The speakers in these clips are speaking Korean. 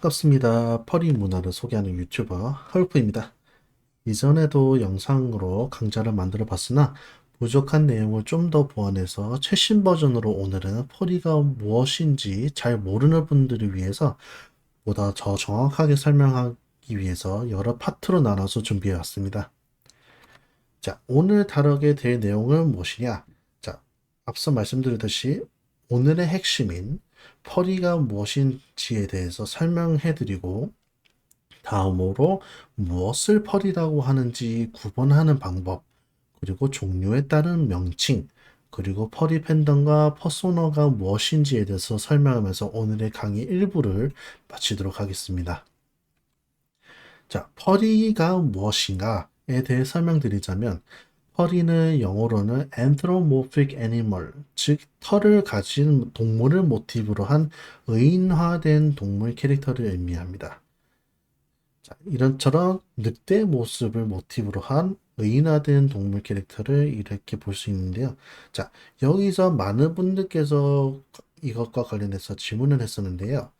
반갑습니다. 퍼리 문화를 소개하는 유튜버 헐프입니다. 이전에도 영상으로 강좌를 만들어 봤으나 부족한 내용을 좀 더 보완해서 최신 버전으로 오늘은 퍼리가 무엇인지 잘 모르는 분들을 위해서 보다 더 정확하게 설명하기 위해서 여러 파트로 나눠서 준비해 왔습니다. 자, 오늘 다루게 될 내용은 무엇이냐? 자, 앞서 말씀드렸듯이 오늘의 핵심인 퍼리가 무엇인지에 대해서 설명해 드리고 다음으로 무엇을 펄이라고 하는지 구분하는 방법, 그리고 종류에 따른 명칭, 그리고 펄이 팬덤과 퍼소너가 무엇인지에 대해서 설명하면서 오늘의 강의 일부를 마치도록 하겠습니다. 자, 펄이가 무엇인가에 대해 설명드리자면, 펄이는 영어로는 anthropomorphic animal, 즉 털을 가진 동물을 모티브로 한 의인화된 동물 캐릭터를 의미합니다. 자, 이런처럼 늑대 모습을 모티브로 한 의인화된 동물 캐릭터를 이렇게 볼 수 있는데요. 자, 여기서 많은 분들께서 이것과 관련해서 질문을 했었는데요.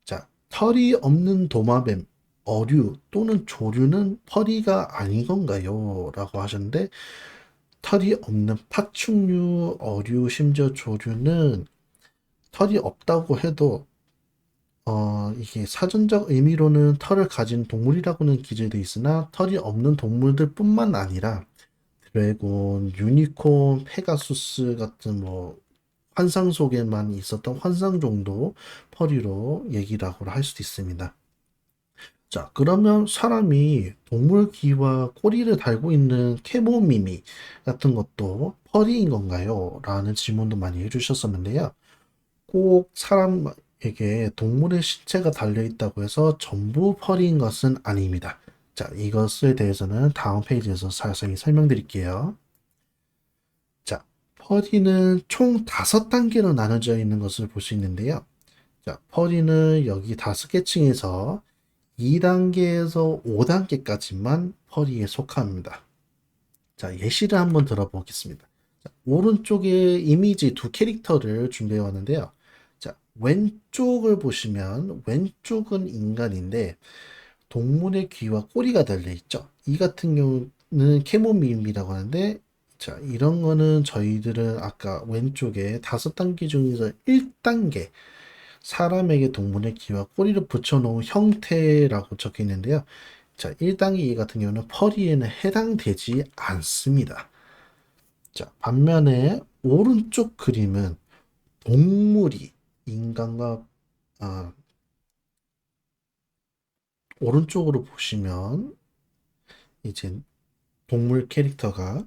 자, 털이 없는 도마뱀, 어류 또는 조류는 펄이가 아닌 건가요? 라고 하셨는데, 털이 없는 파충류, 어류, 심지어 조류는 털이 없다고 해도 이게 사전적 의미로는 털을 가진 동물이라고는 기재되어 있으나 털이 없는 동물들 뿐만 아니라 드래곤, 유니콘, 페가수스 같은 환상 속에만 있었던 환상종도 펄이로 얘기라고 할 수도 있습니다. 자, 그러면 사람이 동물 귀와 꼬리를 달고 있는 캐모미미 같은 것도 펄이인 건가요? 라는 질문도 많이 해주셨었는데요. 꼭 사람에게 동물의 신체가 달려있다고 해서 전부 펄인 것은 아닙니다. 자, 이것에 대해서는 다음 페이지에서 자세히 설명드릴게요. 자, 펄이는 총 5단계로 나눠져 있는 것을 볼 수 있는데요. 자, 펄이는 여기 5개 층에서 2단계에서 5단계까지만 펄이에 속합니다. 자, 예시를 한번 들어보겠습니다. 자, 오른쪽에 이미지 두 캐릭터를 준비해 왔는데요. 자, 왼쪽을 보시면 왼쪽은 인간인데 동물의 귀와 꼬리가 달려 있죠. 이 같은 경우는 캐모미임이라고 하는데 자, 이런 거는 저희들은 아까 왼쪽에 5단계 중에서 1단계 사람에게 동물의 귀와 꼬리를 붙여놓은 형태라고 적혀 있는데요. 자, 1단계 이 같은 경우는 펄이에는 해당되지 않습니다. 자, 반면에 오른쪽 그림은 동물이 인간과 아, 오른쪽으로 보시면 이제 동물 캐릭터가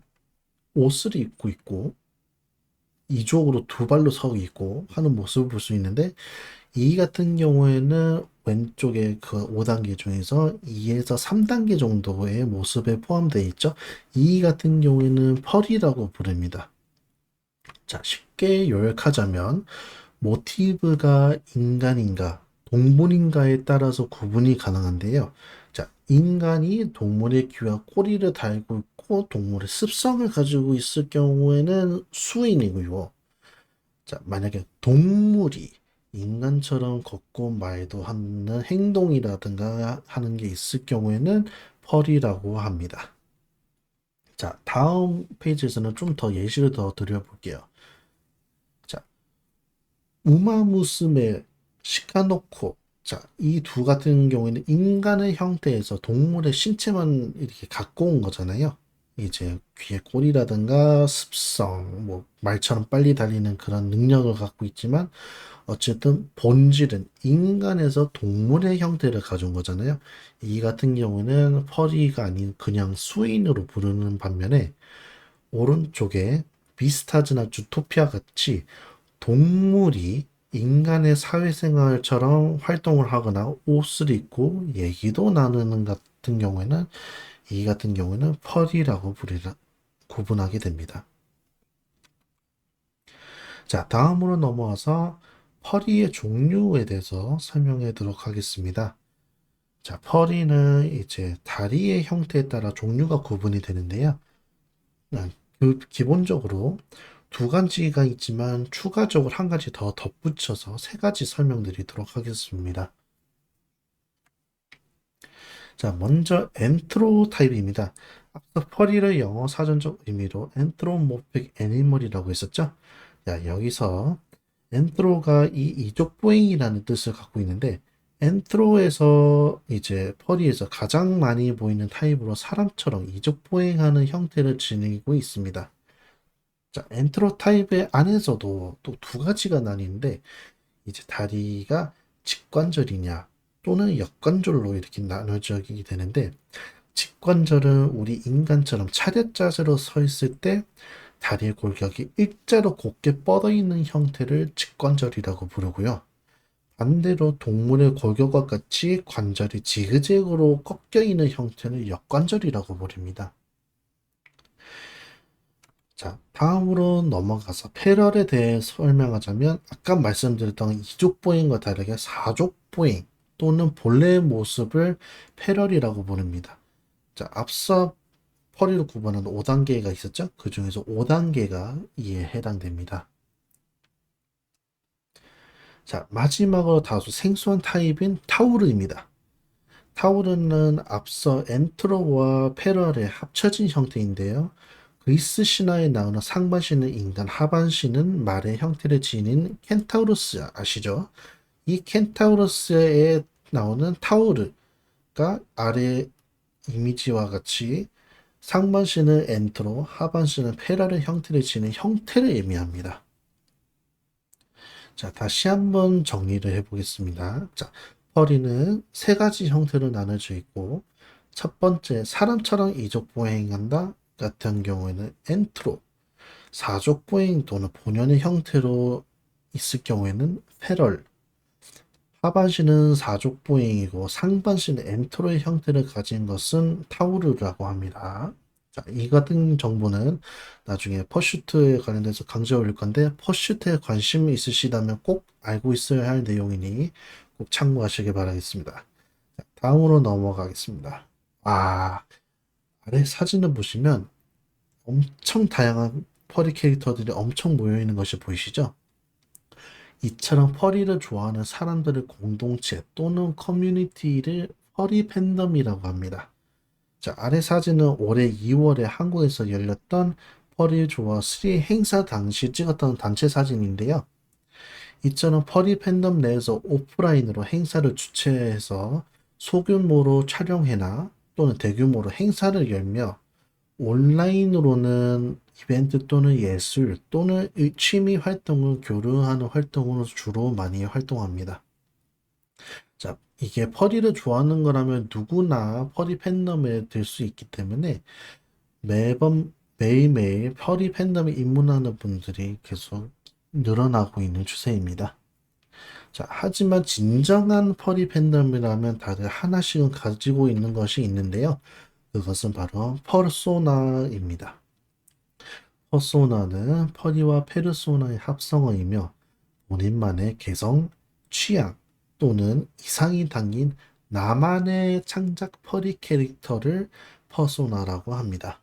옷을 입고 있고 이쪽으로 두 발로 서 있고 하는 모습을 볼 수 있는데 이 같은 경우에는 왼쪽에 그 5단계 중에서 2에서 3단계 정도의 모습에 포함되어 있죠. 이 같은 경우에는 펄이라고 부릅니다. 자, 쉽게 요약하자면 모티브가 인간인가, 동물인가에 따라서 구분이 가능한데요. 자, 인간이 동물의 귀와 꼬리를 달고 있고 동물의 습성을 가지고 있을 경우에는 수인이고요. 자, 만약에 동물이 인간처럼 걷고 말도 하는 행동이라든가 하는 게 있을 경우에는 펄이라고 합니다. 자, 다음 페이지에서는 좀 더 예시를 더 드려볼게요. 자, 우마무스메, 시카노코. 자, 이 두 같은 경우에는 인간의 형태에서 동물의 신체만 이렇게 갖고 온 거잖아요. 이제 귀에 꼬리라든가 습성, 말처럼 빨리 달리는 그런 능력을 갖고 있지만 어쨌든 본질은 인간에서 동물의 형태를 가진 거잖아요. 이 같은 경우는 펄이가 아닌 그냥 수인으로 부르는 반면에 오른쪽에 비스타즈나 주토피아 같이 동물이 인간의 사회생활처럼 활동을 하거나 옷을 입고 얘기도 나누는 같은 경우에는 이 같은 경우는 펄이라고 구분하게 됩니다. 자, 다음으로 넘어와서 펄이의 종류에 대해서 설명해 도록 하겠습니다. 자, 펄이는 이제 다리의 형태에 따라 종류가 구분이 되는데요. 기본적으로 두 가지가 있지만 추가적으로 한 가지 더 덧붙여서 세 가지 설명드리도록 하겠습니다. 자, 먼저 엔트로 타입입니다. 앞서 펄이를 영어 사전적 의미로 엔트로모픽 애니멀이라고 했었죠? 자, 여기서 엔트로가 이 이족보행이라는 뜻을 갖고 있는데 엔트로에서 이제 펄이에서 가장 많이 보이는 타입으로 사람처럼 이족보행하는 형태를 지니고 있습니다. 자, 엔트로 타입의 안에서도 또 두 가지가 나뉘는데 이제 다리가 직관절이냐 또는 역관절로 이렇게 나눠지게 되는데 직관절은 우리 인간처럼 차렷 자세로 서 있을 때 다리의 골격이 일자로 곧게 뻗어 있는 형태를 직관절이라고 부르고요. 반대로 동물의 골격과 같이 관절이 지그재그로 꺾여 있는 형태는 역관절이라고 부릅니다. 자, 다음으로 넘어가서 패럴에 대해 설명하자면 아까 말씀드렸던 이족보행과 다르게 사족보행 또는 본래의 모습을 패럴이라고 부릅니다. 자, 앞서 펄이로 구분하는 5단계가 있었죠? 그 중에서 5단계가 이에 해당됩니다. 자, 마지막으로 다소 생소한 타입인 타우르입니다. 타우르는 앞서 엔트로와 페럴의 합쳐진 형태인데요. 그리스 신화에 나오는 상반신은 인간, 하반신은 말의 형태를 지닌 켄타우로스 아시죠? 이 켄타우로스에 나오는 타우르가 아래 이미지와 같이 상반신은 엔트로, 하반신은 페럴의 형태를 지닌 형태를 의미합니다. 자, 다시 한번 정리를 해보겠습니다. 자, 펄이는 세 가지 형태로 나눠져 있고, 첫 번째, 사람처럼 이족보행한다 같은 경우에는 엔트로, 사족보행 또는 본연의 형태로 있을 경우에는 페럴, 하반신은 사족보행이고 상반신은 엔트로의 형태를 가진 것은 타우르라고 합니다. 자, 이 같은 정보는 나중에 퍼슈트에 관련돼서 강조해 올릴 건데 퍼슈트에 관심이 있으시다면 꼭 알고 있어야 할 내용이니 꼭 참고하시길 바라겠습니다. 자, 다음으로 넘어가겠습니다. 아래 사진을 보시면 엄청 다양한 퍼리 캐릭터들이 엄청 모여 있는 것이 보이시죠? 이처럼 퍼리를 좋아하는 사람들의 공동체 또는 커뮤니티를 퍼리 팬덤이라고 합니다. 자, 아래 사진은 올해 2월에 한국에서 열렸던 퍼리 좋아 3 행사 당시 찍었던 단체 사진인데요. 이처럼 퍼리 팬덤 내에서 오프라인으로 행사를 주최해서 소규모로 촬영회나 또는 대규모로 행사를 열며 온라인으로는 이벤트 또는 예술 또는 취미 활동을 교류하는 활동으로 주로 많이 활동합니다. 자, 이게 퍼리를 좋아하는 거라면 누구나 퍼리 팬덤에 들 수 있기 때문에 매일매일 퍼리 팬덤에 입문하는 분들이 계속 늘어나고 있는 추세입니다. 자, 하지만 진정한 퍼리 팬덤이라면 다들 하나씩은 가지고 있는 것이 있는데요. 그것은 바로 퍼소나입니다. 퍼소나는 퍼리와 페르소나의 합성어이며 본인만의 개성, 취향 또는 이상이 담긴 나만의 창작 퍼리 캐릭터를 퍼소나라고 합니다.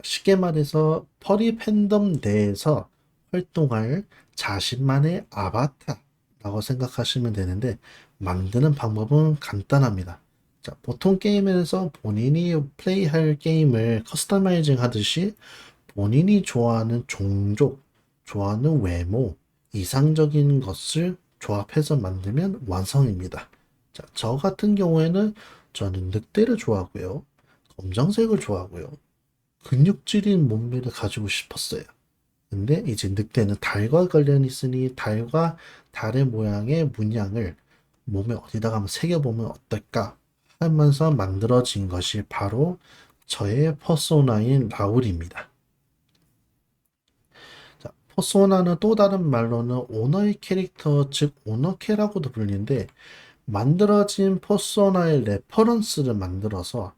쉽게 말해서 퍼리 팬덤 내에서 활동할 자신만의 아바타라고 생각하시면 되는데 만드는 방법은 간단합니다. 자, 보통 게임에서 본인이 플레이할 게임을 커스터마이징 하듯이 본인이 좋아하는 종족, 좋아하는 외모, 이상적인 것을 조합해서 만들면 완성입니다. 자, 저 같은 경우에는 저는 늑대를 좋아하고요. 검정색을 좋아하고요. 근육질인 몸매를 가지고 싶었어요. 근데 이제 늑대는 달과 관련이 있으니 달과 달의 모양의 문양을 몸에 어디다가 한번 새겨보면 어떨까 하면서 만들어진 것이 바로 저의 퍼소나인 라울입니다. 자, 퍼소나는 또 다른 말로는 오너의 캐릭터, 즉 오너캐라고도 불리는데 만들어진 퍼소나의 레퍼런스를 만들어서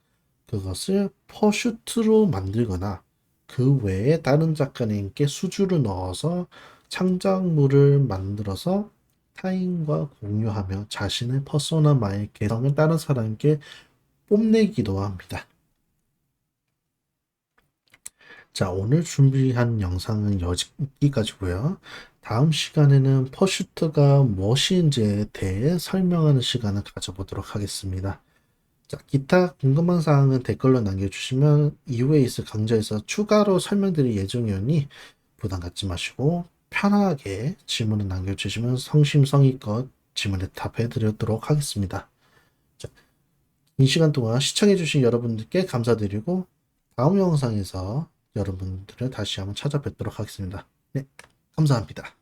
그것을 퍼슈트로 만들거나 그 외에 다른 작가님께 수주를 넣어서 창작물을 만들어서 타인과 공유하며 자신의 퍼소나마의 개성을 다른 사람께 뽐내기도 합니다. 자, 오늘 준비한 영상은 여기까지고요. 다음 시간에는 퍼슈트가 무엇인지에 대해 설명하는 시간을 가져보도록 하겠습니다. 자, 기타 궁금한 사항은 댓글로 남겨주시면 이후에 있을 강좌에서 추가로 설명드릴 예정이오니 부담 갖지 마시고 편하게 질문을 남겨주시면 성심성의껏 질문에 답해 드리도록 하겠습니다. 자, 긴 시간 동안 시청해주신 여러분들께 감사드리고 다음 영상에서 여러분들을 다시 한번 찾아뵙도록 하겠습니다. 네, 감사합니다.